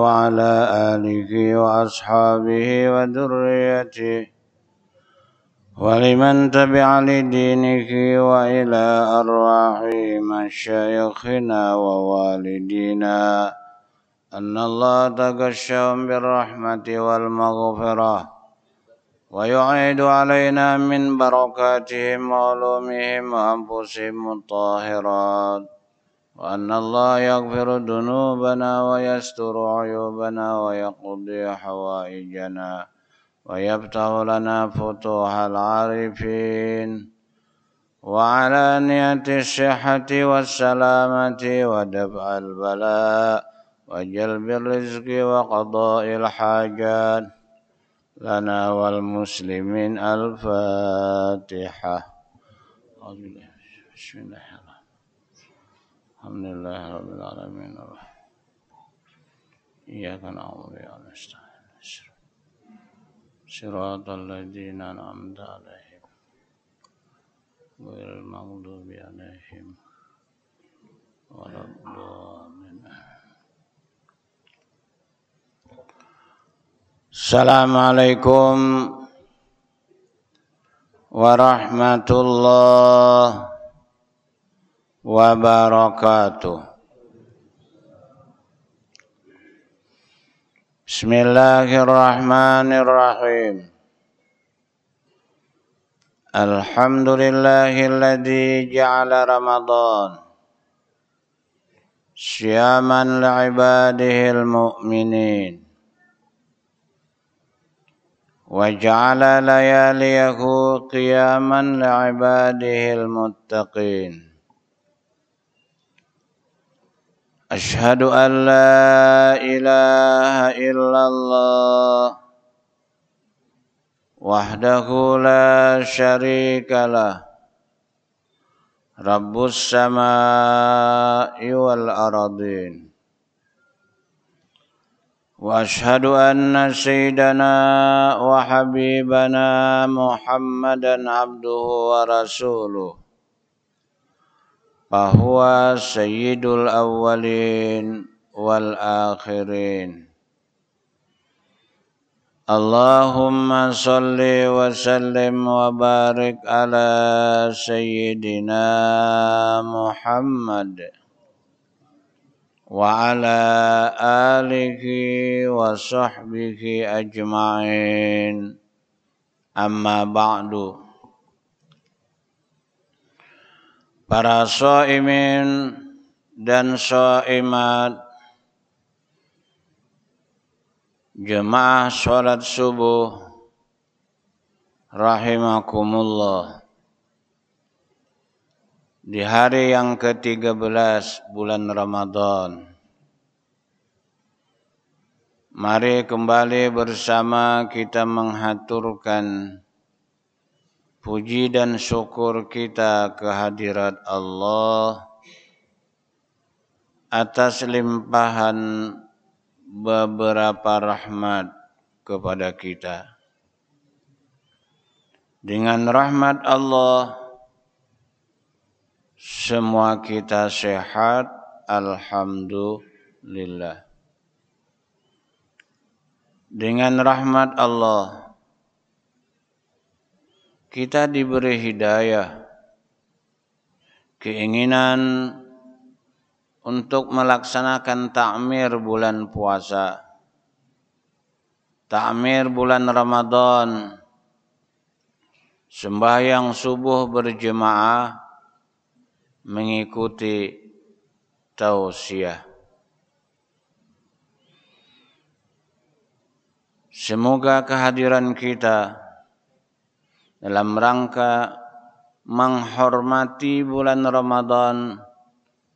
وعلى آله وأصحابه وذريته ولمن تبع لدينه وإلى أرواح مشايخنا ووالدينا أن الله تغشاهم بالرحمة والمغفرة ويعيد علينا من بركاتهم وعلومهم وأنفسهم الطاهرات وأن الله يغفر ذنوبنا ويستر عيوبنا ويقضي حوائجنا ويفتح لنا فتوح العارفين وعلانية الصحة والسلامة ودفع البلاء وجلب الرزق وقضاء الحاجات لنا والمسلمين. الفاتحة. بسم الله الحمد لله رب العالمين إياك نعبد وإياك نستعين صراط الذين أنعمت عليهم غير المغضوب عليهم ولا الضالين. Assalamualaikum warahmatullahi wabarakatuh. Bismillahirrahmanirrahim. Alhamdulillahilladzi ja'ala Ramadan syiaman li'ibadihil mu'minin wa ja'ala layaliyahu qiyaman li'ibadihil muttaqin. Ashhadu an la ilaha illallah wahdahu la syarika lah rabbus samai wal aradin wa ashhadu anna sayyidana wa habibana Muhammadan abduhu wa rasuluh fahuwa sayyidul awwalin wal akhirin. Allahumma salli wa sallim wa barik ala sayyidina Muhammad wa ala alihi wa sahbihi ajma'in. Amma ba'du. Para shaimin dan shaimat, jemaah sholat subuh rahimakumullah, di hari yang ke-13 bulan Ramadan, mari kembali bersama kita menghaturkan puji dan syukur kita kehadirat Allah atas limpahan beberapa rahmat kepada kita. Dengan rahmat Allah, semua kita sehat, alhamdulillah. Dengan rahmat Allah, kita diberi hidayah, keinginan untuk melaksanakan takmir bulan puasa, takmir bulan Ramadan, sembahyang subuh berjemaah, mengikuti tausiah. Semoga kehadiran kita dalam rangka menghormati bulan Ramadan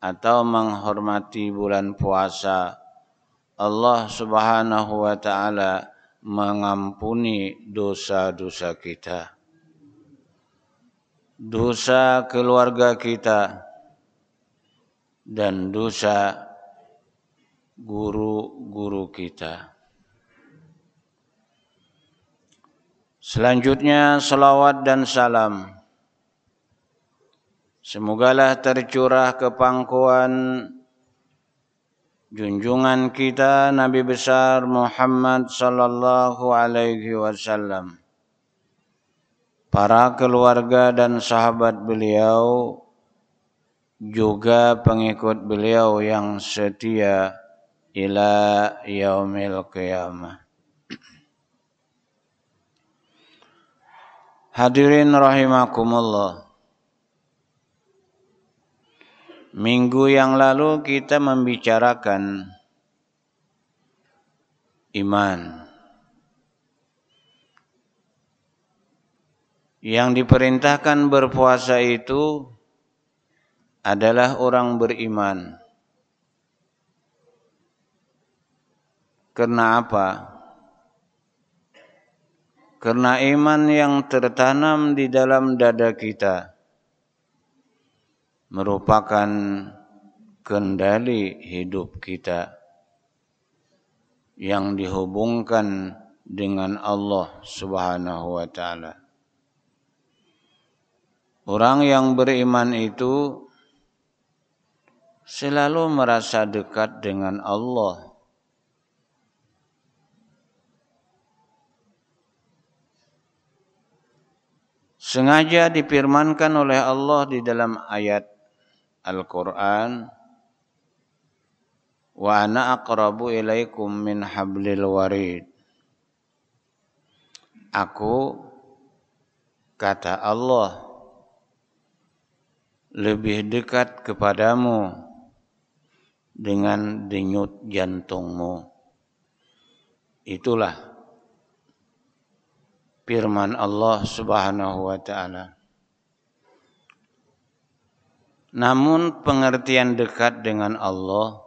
atau menghormati bulan puasa, Allah Subhanahu wa ta'ala mengampuni dosa-dosa kita, dosa keluarga kita, dan dosa guru-guru kita. Selanjutnya salawat dan salam semogalah tercurah ke pangkuan junjungan kita Nabi besar Muhammad sallallahu alaihi wasallam, para keluarga dan sahabat beliau, juga pengikut beliau yang setia ila yaumil qiyamah. Hadirin rahimakumullah. Minggu yang lalu kita membicarakan iman. Yang diperintahkan berpuasa itu adalah orang beriman. Karena apa? Karena iman yang tertanam di dalam dada kita merupakan kendali hidup kita yang dihubungkan dengan Allah Subhanahu wa taala. Orang yang beriman itu selalu merasa dekat dengan Allah. Sengaja difirmankan oleh Allah di dalam ayat Al-Quran, wa ana aqrabu ilaikum min hablil warid. Aku, kata Allah, lebih dekat kepadamu dengan denyut jantungmu. Itulah firman Allah Subhanahu wa taala. Namun pengertian dekat dengan Allah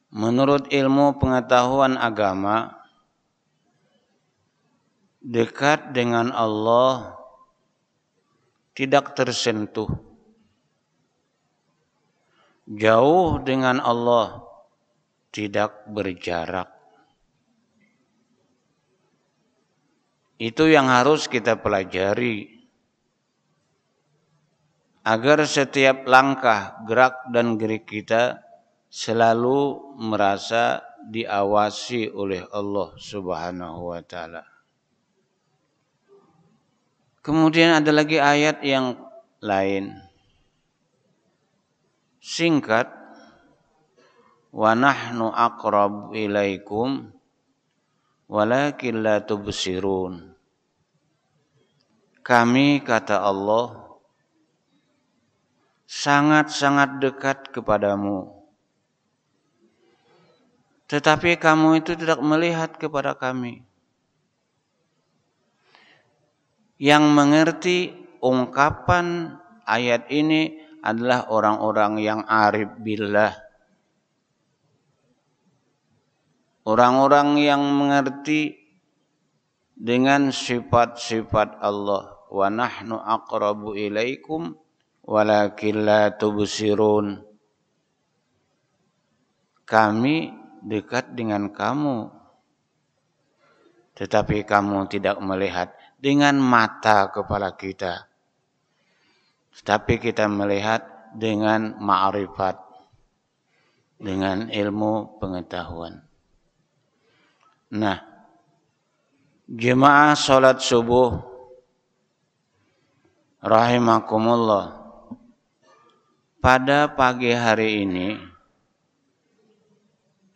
menurut ilmu pengetahuan agama, dekat dengan Allah tidak tersentuh. Jauh dengan Allah tidak berjarak. Itu yang harus kita pelajari. Agar setiap langkah, gerak dan gerik kita selalu merasa diawasi oleh Allah Subhanahu wa taala. Kemudian ada lagi ayat yang lain. Singkat, wa nahnu aqrab ilaikum walakin la tubsirun. Kami, kata Allah, sangat-sangat dekat kepadamu. Tetapi kamu itu tidak melihat kepada kami. Yang mengerti ungkapan ayat ini adalah orang-orang yang arif billah. Orang-orang yang mengerti dengan sifat-sifat Allah. Wa nahnu aqrabu ilaikum walakin la tubsirun. Kami dekat dengan kamu, tetapi kamu tidak melihat dengan mata kepala kita, tetapi kita melihat dengan ma'rifat, dengan ilmu pengetahuan. Nah, jemaah salat subuh rahimakumullah, pada pagi hari ini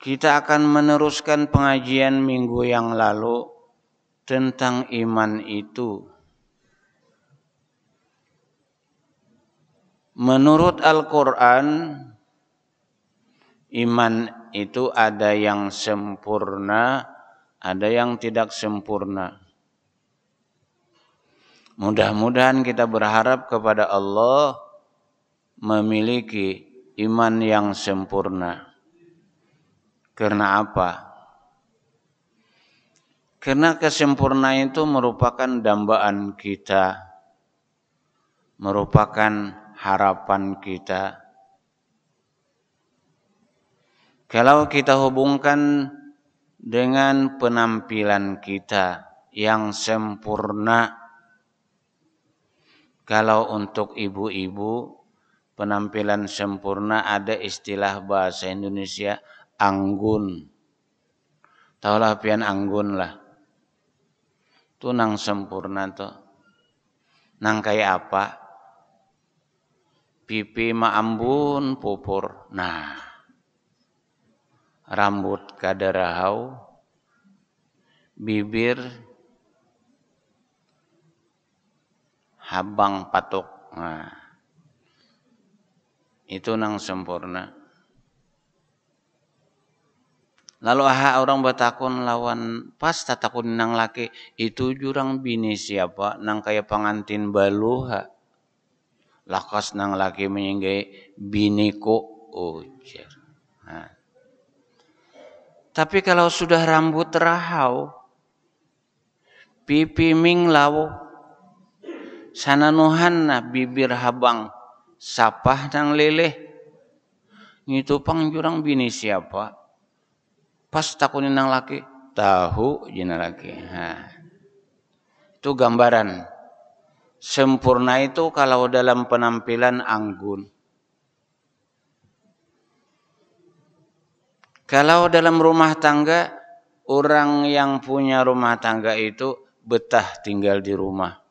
kita akan meneruskan pengajian minggu yang lalu tentang iman itu. Menurut Al-Quran, iman itu ada yang sempurna, ada yang tidak sempurna. Mudah-mudahan kita berharap kepada Allah memiliki iman yang sempurna. Karena apa? Karena kesempurnaan itu merupakan dambaan kita, merupakan harapan kita. Kalau kita hubungkan dengan penampilan kita yang sempurna, kalau untuk ibu-ibu, penampilan sempurna ada istilah bahasa Indonesia anggun. Taulah pian anggun lah. Itu nang sempurna tuh. Nang kayak apa? Pipi maambun pupur. Nah, rambut kadarahau, bibir habang patok. Nah, itu nang sempurna. Lalu orang batakun lawan pas tatakun nang laki itu jurang bini siapa nang kaya pengantin baluha. Lakas nang laki menyinggai biniku ujar. Nah. Tapi kalau sudah rambut rahau, pipi minglau, sananuhanna bibir habang, sapah nang leleh, itu pang jurang bini siapa? Pas takunin nang laki, tahu jina laki. Nah, itu gambaran. Sempurna itu kalau dalam penampilan anggun. Kalau dalam rumah tangga, orang yang punya rumah tangga itu betah tinggal di rumah.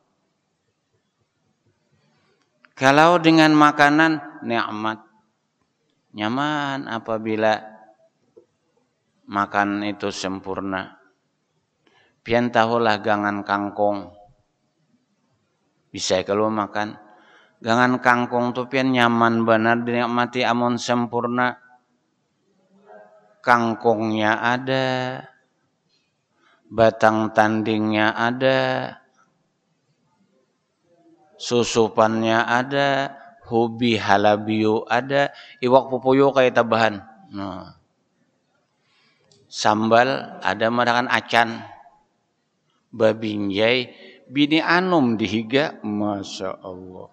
Kalau dengan makanan, nikmat. Nyaman apabila makan itu sempurna. Pian tahulah gangan kangkong. Bisa kalau makan. Gangan kangkong tuh pian nyaman benar dinikmati amun sempurna. Kangkongnya ada. Batang tandingnya ada. Susupannya ada. Hubi halabiu ada. Iwak pupuyo kayak tabahan. Nah. Sambal ada madakan acan, babinjai, bini anum dihiga, masya Allah.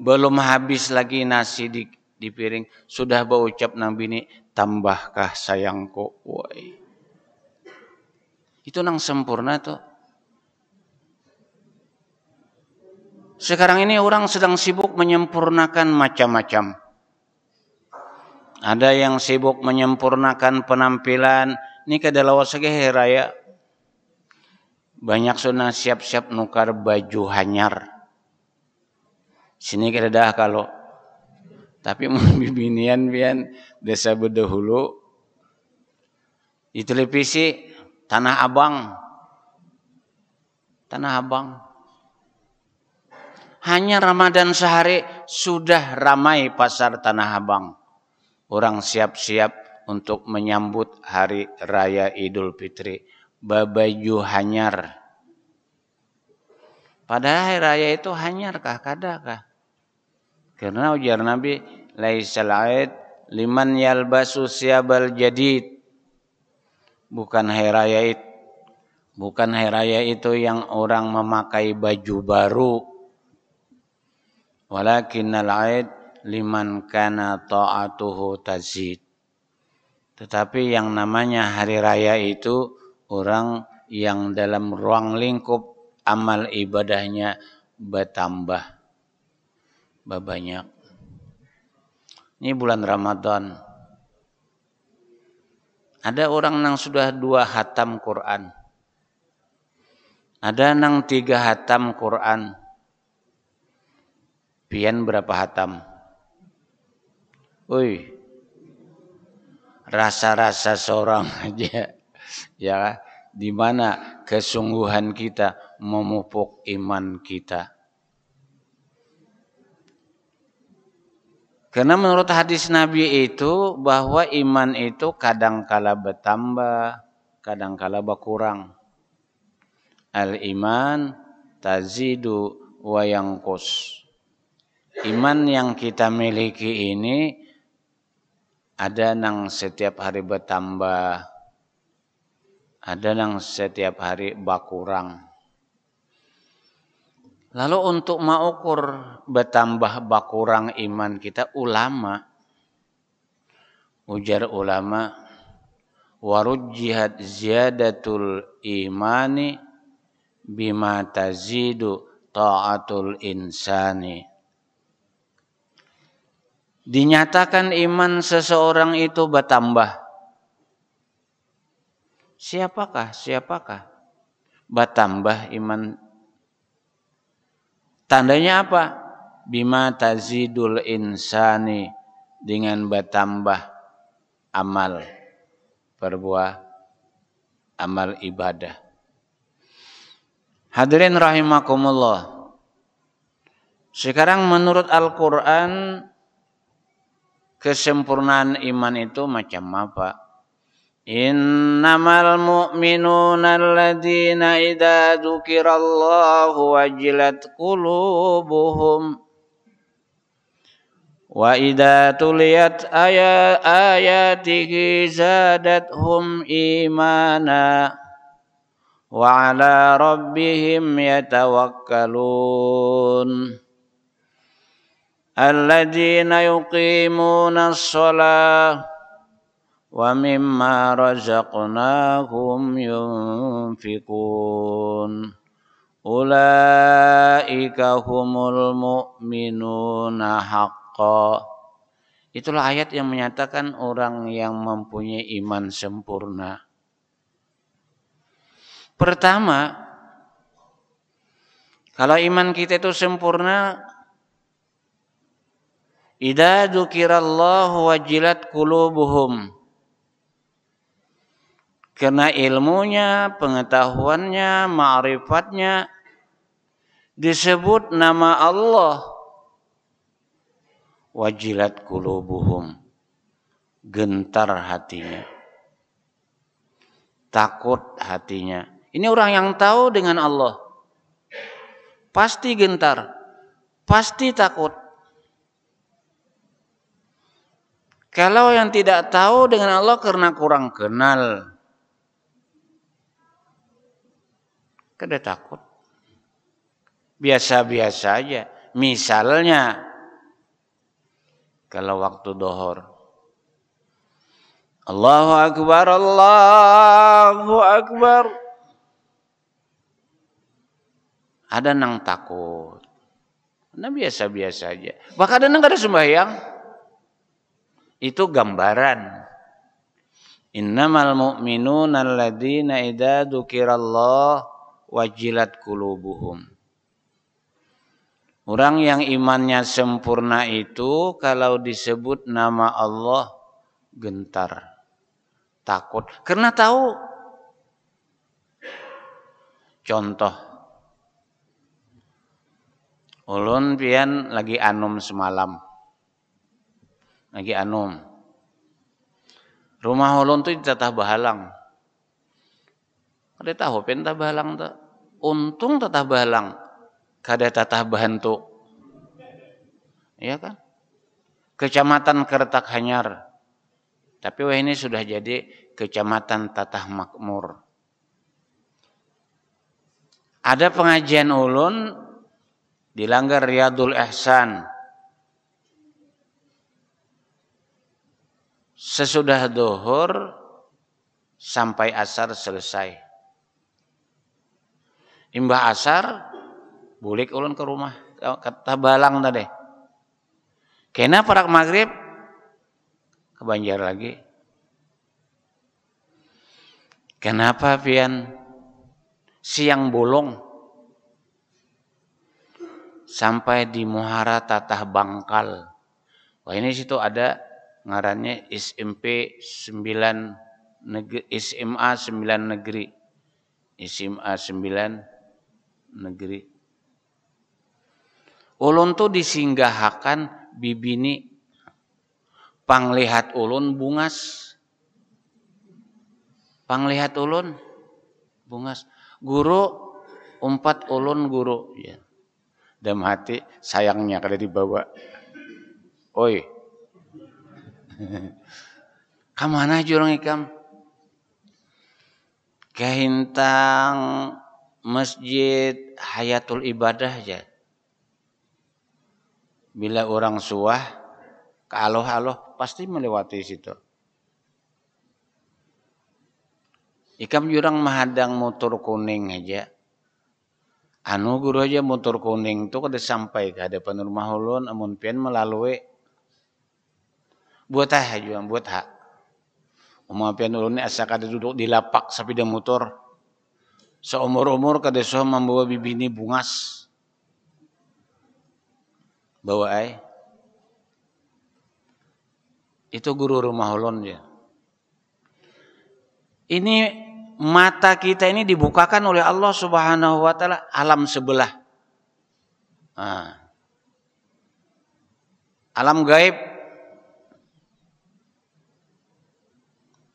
Belum habis lagi nasi di piring, sudah berucap nang bini, tambahkah sayangku, woi. Itu nang sempurna tuh. Sekarang ini orang sedang sibuk menyempurnakan macam-macam. Ada yang sibuk menyempurnakan penampilan. Ini kedalawa sage raya. Banyak sudah siap-siap nukar baju hanyar. Sini kedadah kalau. Tapi mau bibinian pian desa bedahulu. Di televisi Tanah Abang. Tanah Abang. Hanya Ramadan sehari sudah ramai pasar Tanah Abang. Orang siap-siap untuk menyambut hari raya Idul Fitri. Babaju hanyar. Padahal hari raya itu hanyarkah? Kadakah? Karena ujar Nabi, laisal aid liman yalbasu siyabal jadid. Bukan hari raya itu. Bukan hari raya itu yang orang memakai baju baru. Walakinnal aid liman kana ta'atuhu tazid. Tetapi yang namanya hari raya itu orang yang dalam ruang lingkup amal ibadahnya bertambah banyak. Ini bulan Ramadan. Ada orang yang sudah 2 hatam Quran. Ada yang 3 hatam Quran. Pian berapa hatam? Woi, rasa-rasa seorang aja, ya, di mana kesungguhan kita memupuk iman kita. Karena menurut hadis Nabi itu bahwa iman itu kadangkala bertambah, kadangkala berkurang. Al-iman tazidu wa yanqus. Iman yang kita miliki ini ada yang setiap hari bertambah, ada yang setiap hari berkurang. Lalu untuk mengukur bertambah berkurang iman kita, ulama, ujar ulama, warujjihat ziyadatul imani bima tazidu ta'atul insani. dinyatakan iman seseorang itu bertambah. Siapakah bertambah iman? Tandanya apa? Bima tazidul insani, dengan bertambah amal perbuah amal ibadah. Hadirin rahimakumullah. Sekarang menurut Al-Quran, kesempurnaan iman itu macam apa? Innamal mu'minuna alladzina idza dzukirallahu wajilat qulubuhum wa idza tuliyat ayatihi zadathum imana wa ala rabbihim yatawakkalun alladzina yuqimuna as-shalah wa mimma razaqnahum yunfikun ulaika humul mu'minuna haqqan. Itulah ayat yang menyatakan orang yang mempunyai iman sempurna. Pertama, kalau iman kita itu sempurna, idza dzukirallahu wajilat qulubuhum. Karena ilmunya, pengetahuannya, ma'rifatnya disebut nama Allah, wajilat qulubuhum, gentar hatinya, takut hatinya. Ini orang yang tahu dengan Allah, pasti gentar, pasti takut. Kalau yang tidak tahu dengan Allah karena kurang kenal, kada takut, biasa-biasa aja. Misalnya kalau waktu dohor, Allahu Akbar, Allahu Akbar, ada nang takut, nah biasa-biasa aja. Bahkan ada nang kada sembahyang, itu gambaran. Innamal mu'minuna alladzina idza dzukirallah wajilat qulubuhum. Orang yang imannya sempurna itu kalau disebut nama Allah gentar, takut, karena tahu. Contoh, ulun pian lagi anum semalam, lagi anum. Rumah ulun tuh tatah bahalang. Kada tahu pen tatah bahalang tuh. Untung tatah bahalang, kada tatah bahantu. Iya kan? Kecamatan Kertak Hanyar. Tapi wah ini sudah jadi Kecamatan Tatah Makmur. Ada pengajian ulun di Langgar Riyadul Ihsan. Sesudah zuhur sampai asar selesai. Imbah asar bulik ulun ke rumah, kata balang tadi. Kena parak maghrib ke Banjar lagi. Kenapa pian siang bolong sampai di Muhara Tatah Bangkal. Wah ini situ ada ngarannya SMP 9 negeri, SMA 9 negeri. SMA 9 negeri. Ulun tuh disinggahakan bibini panglihat ulun bungas. Panglihat ulun bungas. Guru umpat ulun guru ya. Dalam hati sayangnya kada dibawa. Oi. Kamana jurang ikam? Kahintang Masjid Hayatul Ibadah aja. Bila orang suah ke aloh-aloh pasti melewati situ. Ikam jurang mahadang motor kuning aja. Anu guru aja motor kuning tuh kada sampai ke hadapan rumah ulun, amun pian melalui Buat juang buat hak. Pian ulun ni asa kada duduk di lapak sepeda motor. Seumur-umur kada soh membawa bibini bungas. Bawa ay. Itu guru rumah ulun dia. Ini mata kita ini dibukakan oleh Allah Subhanahu wa taala alam sebelah. Alam gaib.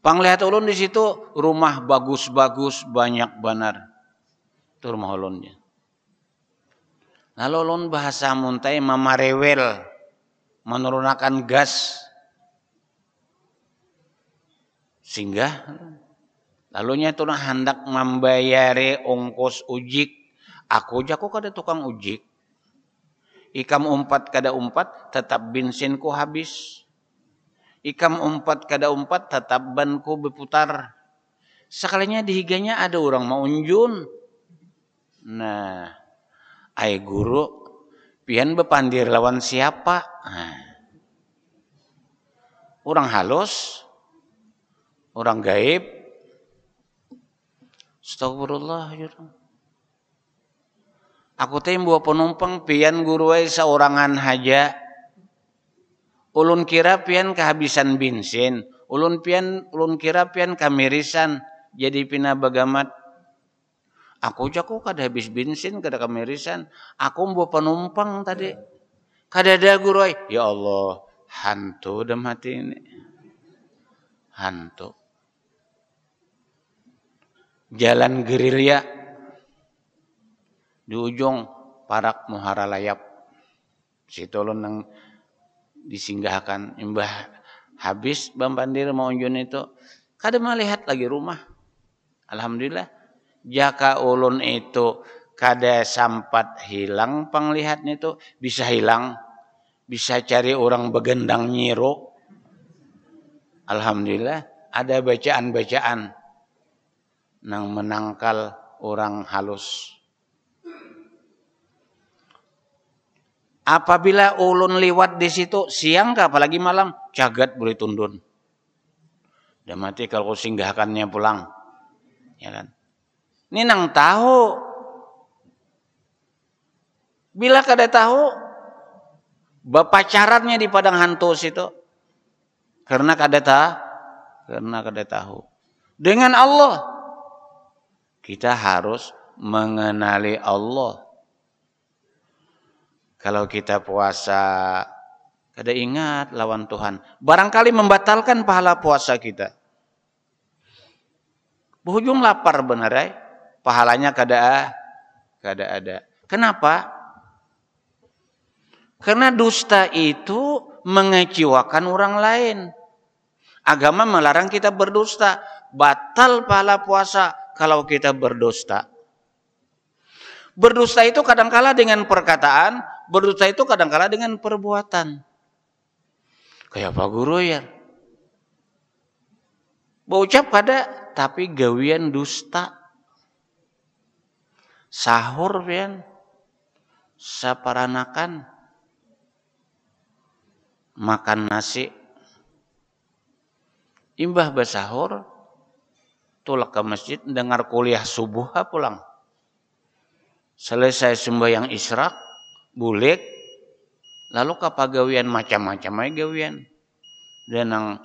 Panglihat ulun di situ rumah bagus-bagus banyak benar. Itu rumah ulunnya. Lalu ulun bahasa muntai mamarewel menurunkan gas. Singgah lalunya itu hendak membayari ongkos ujik. Aku kada tukang ujik. Ikam umpat kada umpat tetap bensinku habis. Ikam umpat kada umpat tetap banku berputar. Sekalinya dihiganya ada orang mau unjun. Nah, ay guru pian bepandir lawan siapa? Orang halus, orang gaib. Astagfirullah. Aku teh bawa penumpang pian guru ay seorangan haja. Ulun kira pian kehabisan bensin. Ulun kira pian kamirisan. Jadi pina bagamat. Aku kada habis bensin, kada kamirisan. Aku bawa penumpang tadi. Kada ada guru ay. Ya Allah, hantu dalam hati ini. Hantu. Jalan gerilya. Di ujung Parak Muhara Layap. Situ ulun nang disinggahkan. Imbah habis bambandir mau unjun itu. Kada melihat lagi rumah. Alhamdulillah. Jaka ulun itu kada sampat hilang panglihatnya itu. Bisa hilang. Bisa cari orang begendang nyiro. Alhamdulillah. Ada bacaan-bacaan. Nang menangkal orang halus. Apabila ulun liwat di situ siang apalagi malam cagat boleh tundun. Dan mati kalau singgahkannya pulang. Ya kan? Ini nang tahu. Bila kada tahu bapacarannya di padang hantu situ. Karena kada tahu. Dengan Allah kita harus mengenali Allah. Kalau kita puasa, kada ingat lawan Tuhan. Barangkali membatalkan pahala puasa kita. Berujung lapar benar ya. Pahalanya kada ada. Kenapa? Karena dusta itu mengecewakan orang lain. Agama melarang kita berdusta. Batal pahala puasa kalau kita berdusta. Berdusta itu kadangkala dengan perkataan. Berdusta itu kadangkala dengan perbuatan. Kayak Pak Guru ya. Berucap kada, tapi gawian dusta. Sahur pian. Saparanakan. Makan nasi. Imbah basahur. Tulak ke masjid, dengar kuliah subuh pulang. Selesai sembahyang israk. Bulik, lalu kapagawian macam-macam ay gawian. Dan nang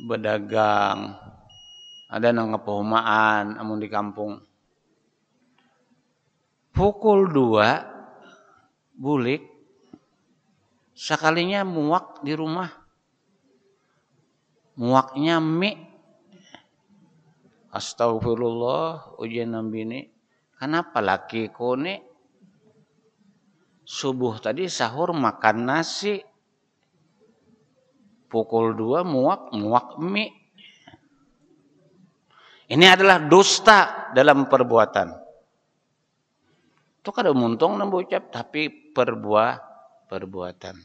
berdagang, ada nang ngepohumaan amun di kampung. Pukul 2 bulik, sekalinya muak di rumah. Muaknya mie. Astagfirullah, ujian nambini. Kenapa lakiku nih? Subuh tadi sahur makan nasi. Pukul 2 muak mie. Ini adalah dusta dalam perbuatan. Itu kada muntung nang ucap tapi perbuatan.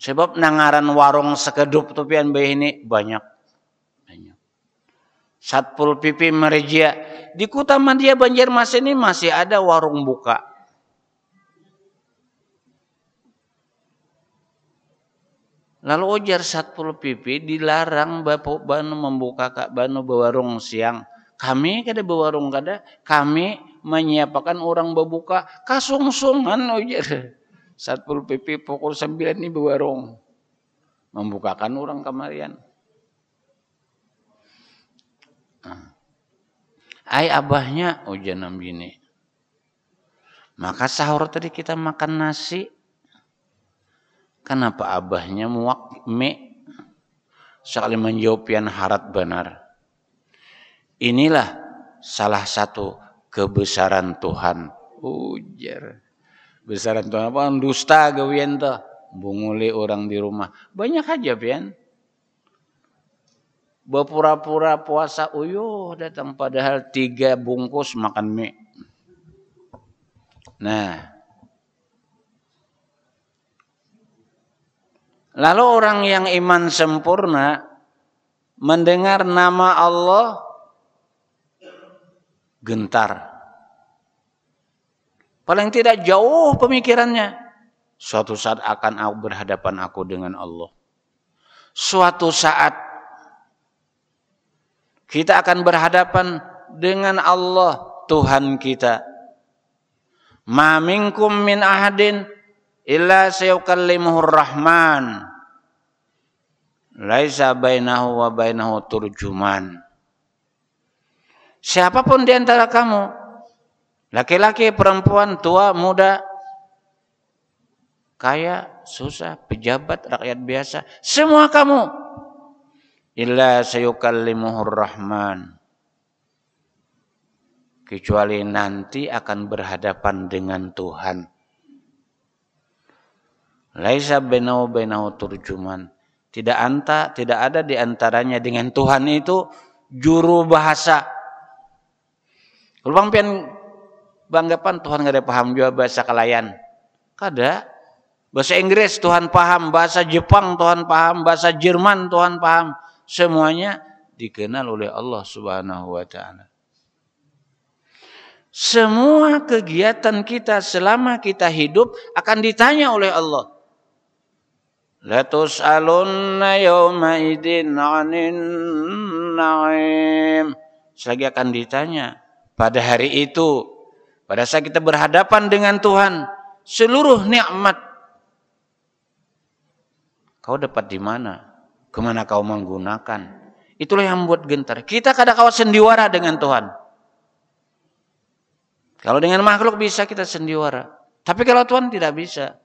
Sebab nangaran warung sekedup tu pian bae ini banyak. Satpol PP Merejia di Kutamadya Banjarmasin ini masih ada warung buka. Lalu ujar Satpol PP dilarang bapak banu membuka banu bewarung siang. Kami kada bewarung kada, kami menyiapkan orang berbuka kasungsungan ujar. Satpol PP pukul 9 ini bewarung. Membukakan orang kamarian. Ai abahnya ujanam gini. Maka sahur tadi kita makan nasi. Kenapa abahnya muak mie? Sekali menjawab yang harat benar. Inilah salah satu kebesaran Tuhan. Ujar. Besaran Tuhan apa? Dusta gawian tuh. Bunguli orang di rumah. Banyak aja pian. Berpura-pura puasa uyuh datang padahal 3 bungkus makan mie. Nah. Lalu orang yang iman sempurna mendengar nama Allah gentar. Paling tidak jauh pemikirannya. Suatu saat akan berhadapan aku dengan Allah. Suatu saat kita akan berhadapan dengan Allah Tuhan kita. Ma minkum min ahadin illa sayukallimuhur rahman laisa bainahu wa bainahu turjuman. Siapapun di antara kamu, laki-laki, perempuan, tua, muda, kaya, susah, pejabat, rakyat biasa, semua kamu illa sayukallimuhur rahman, kecuali nanti akan berhadapan dengan Tuhan. Laisa bainahu bainahu turjuman. Tidak ada di antaranya dengan Tuhan itu juru bahasa. Kalau bang pian banggapan Tuhan nggak ada paham juga bahasa kalayan. Kada. Bahasa Inggris Tuhan paham, bahasa Jepang Tuhan paham, bahasa Jerman Tuhan paham. Semuanya dikenal oleh Allah Subhanahu wa taala. Semua kegiatan kita selama kita hidup akan ditanya oleh Allah. La tus'alunna yawma idzin 'anin na'im. Selagi akan ditanya pada hari itu, pada saat kita berhadapan dengan Tuhan, seluruh nikmat kau dapat di mana? Kemana kau menggunakan? Itulah yang membuat gentar. Kita kadang kala sendiwara dengan Tuhan. Kalau dengan makhluk bisa kita sendiwara. Tapi kalau Tuhan tidak bisa.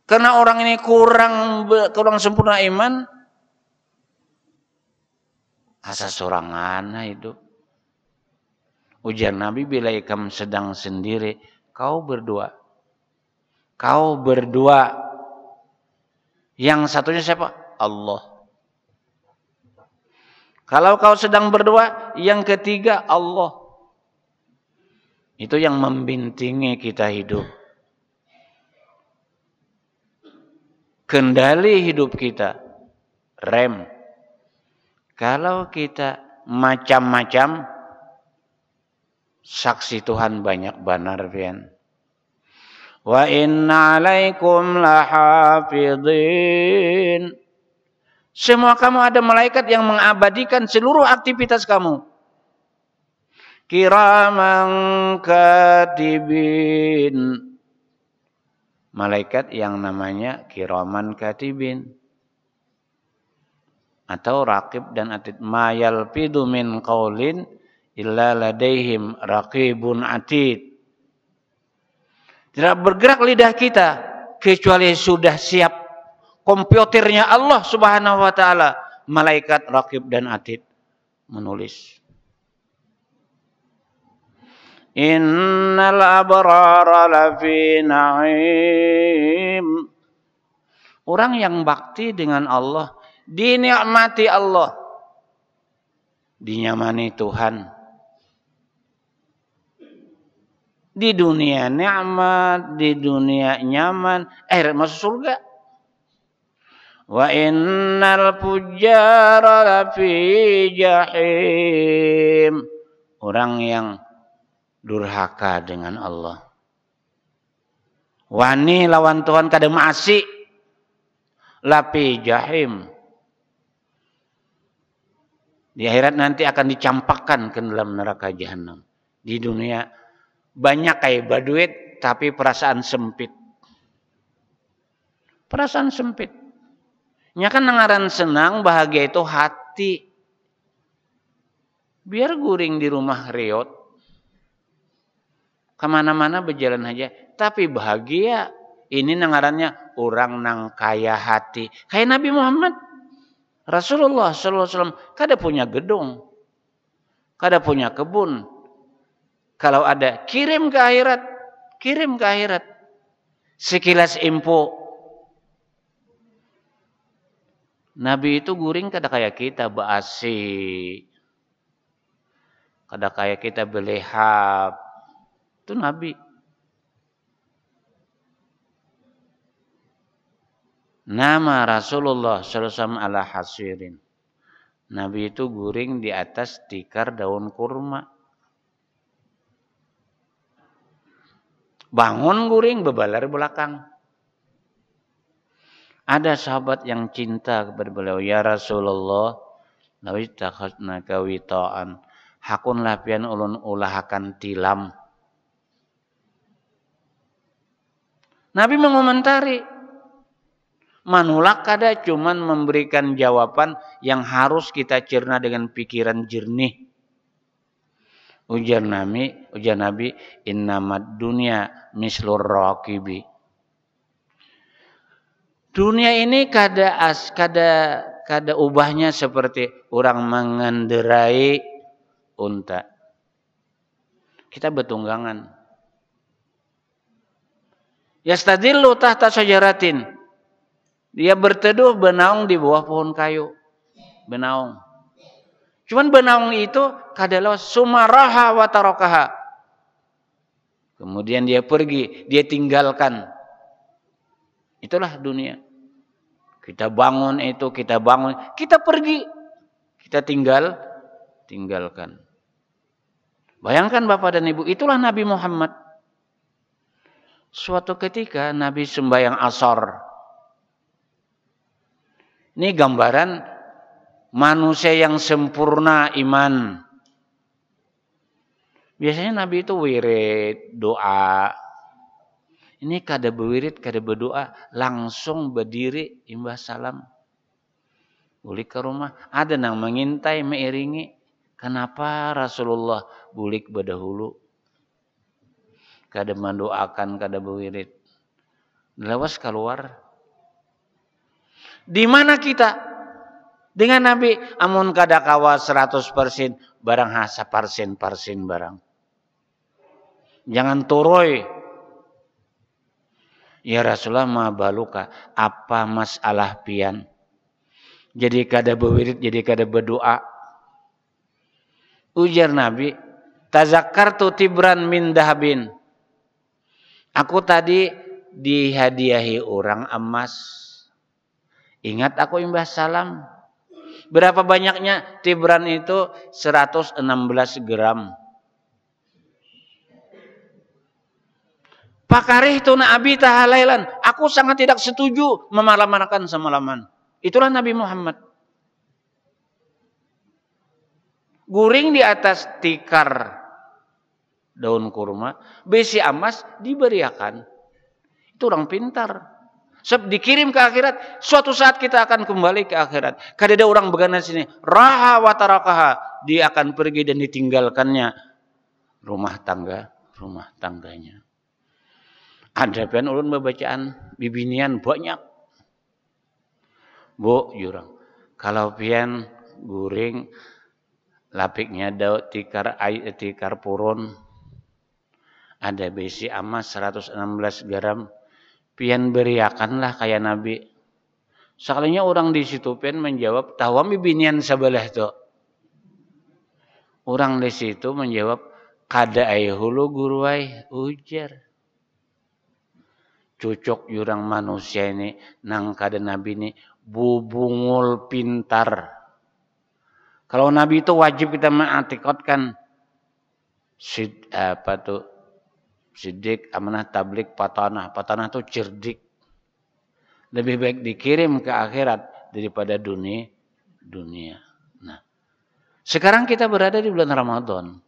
Karena orang ini kurang sempurna iman. Asa sorangan hidup. Ujar Nabi bila kamu sedang sendiri, kau berdua. Kau berdua. Yang satunya siapa? Allah. Kalau kau sedang berdua, yang ketiga Allah. Itu yang membintingi kita hidup. Kendali hidup kita. Rem. Kalau kita macam-macam, saksi Tuhan banyak benar pian. Wa inna alaikum lahafidhin. Semua kamu ada malaikat yang mengabadikan seluruh aktivitas kamu. Kiraman katibin. Malaikat yang namanya kiraman katibin. Atau raqib dan atid. Ma yalfidu min qaulin illa ladaihim raqibun atid. Tidak bergerak lidah kita kecuali sudah siap komputernya Allah Subhanahu wa taala, malaikat raqib dan atid menulis. Innal abrara lafi na'im. Orang yang bakti dengan Allah, dinikmati Allah, dinyamani Tuhan. Di dunia nikmat, di dunia nyaman, masuk surga. Wa innal fujjara lafi jahim. Orang yang durhaka dengan Allah. Wani lawan Tuhan kada maasi. lapi jahim. Di akhirat nanti akan dicampakkan ke dalam neraka jahanam. Di dunia banyak kayak baduit tapi perasaan sempit. Perasaan sempit. Nya kan ngaran senang bahagia itu hati. Biar guring di rumah reot. Kemana-mana berjalan aja. Tapi bahagia. Ini ngarannya orang nang kaya hati. Kayak Nabi Muhammad. Rasulullah SAW kada punya gedung, kada punya kebun. Kalau ada kirim ke akhirat, kirim ke akhirat. Sekilas info. Nabi itu guring kada kayak kita baasi, kada kayak kita belehap. Itu Nabi. Nama Rasulullah SAW ala hasirin. Nabi itu guring di atas tikar daun kurma. Bangun guring bebalar belakang. Ada sahabat yang cinta kepada beliau. Ya Rasulullah, lawi takhasnaka witaan. Hakun lapian ulun ulahakan tilam. Nabi mengomentari. Manulak kada cuman memberikan jawaban yang harus kita cerna dengan pikiran jernih. Ujar Nabi, innamad dunya mislur raqibi. Dunia ini kada ubahnya seperti orang mengendarai unta. Kita bertunggangan. Yastadillu tahta syajaratin. Dia berteduh benaung di bawah pohon kayu. Benaung. Cuman benaung itu kadalah sumaraha wa tarakaha. Kemudian dia pergi, dia tinggalkan. Itulah dunia. Kita bangun itu, kita bangun, kita pergi. Kita tinggalkan. Bayangkan Bapak dan Ibu, itulah Nabi Muhammad. Suatu ketika Nabi sembahyang asar. Ini gambaran manusia yang sempurna iman. Biasanya Nabi itu wirid, doa. Ini kada berwirid, kada berdoa, langsung berdiri imbah salam. Bulik ke rumah, ada yang mengintai, mengiringi. Kenapa Rasulullah bulik berdahulu? Kada mendoakan, kada berwirid. Lawas keluar. Di mana kita? Dengan Nabi, amun kada kawa 100%, barang hasa parsen barang. Jangan turoy. Ya Rasulullah ma baluka, apa masalah pian? Jadi kada berwirid, jadi kada berdoa. Ujar Nabi, tazakkartu tibran min dahabin. Aku tadi dihadiahi orang emas. Ingat aku imbah salam. Berapa banyaknya? Tibran itu 116 gram. Pakarih tu Nabi tahalailan. Aku sangat tidak setuju memalam-malakan semalaman. Itulah Nabi Muhammad. Guring di atas tikar daun kurma. Besi emas diberiakan. Itu orang pintar. Sebab dikirim ke akhirat, suatu saat kita akan kembali ke akhirat. Kada ada orang begana sini, raha wa tarakaha, dia akan pergi dan ditinggalkannya rumah tangganya. Ada pian ulun membacaan bibinian banyak. Bu, jurang. Kalau pian guring lapiknya daun tikar purun, ada besi emas 116 gram. Pian beriakanlah kayak Nabi. Sekalinya orang di situ pian menjawab, tawam bibinian sebelah tu. Orang di situ menjawab, kada ai hulu guruai ujar. Cucuk jurang manusia ini nang kada Nabi ini bubungul pintar. Kalau Nabi itu wajib kita mengatikotkan Sidik, amanah, tablik, patanah. Patanah itu cerdik. Lebih baik dikirim ke akhirat daripada dunia. Nah, sekarang kita berada di bulan Ramadan.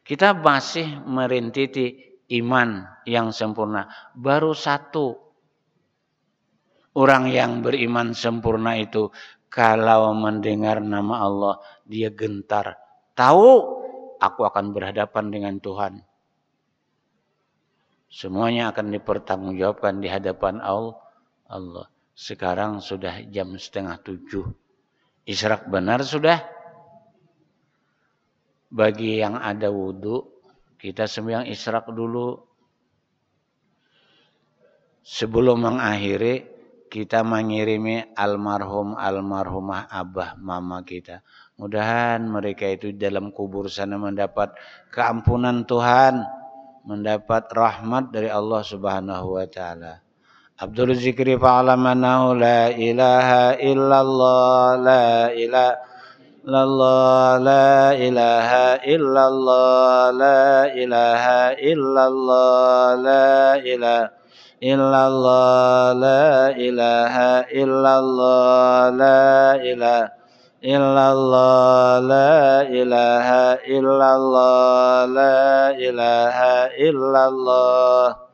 Kita masih merintiti iman yang sempurna. Baru satu orang yang beriman sempurna itu kalau mendengar nama Allah dia gentar. Tahu aku akan berhadapan dengan Tuhan. Semuanya akan dipertanggungjawabkan di hadapan Allah. Sekarang sudah jam 6:30. Isyraq benar sudah? Bagi yang ada wudhu, kita sembahyang isyraq dulu. Sebelum mengakhiri, kita mengirimi almarhumah abah mama kita. Mudahan mereka itu dalam kubur sana mendapat keampunan Tuhan, mendapat rahmat dari Allah Subhanahu wa taala. Abdul zikri fa'lamanahu la ilaha illallah la ilaha illallah la ilaha illallah la ilaha illallah la ilaha illallah la ilaha illallah la ilaha illallah la ilaha illallah la ilaha illallah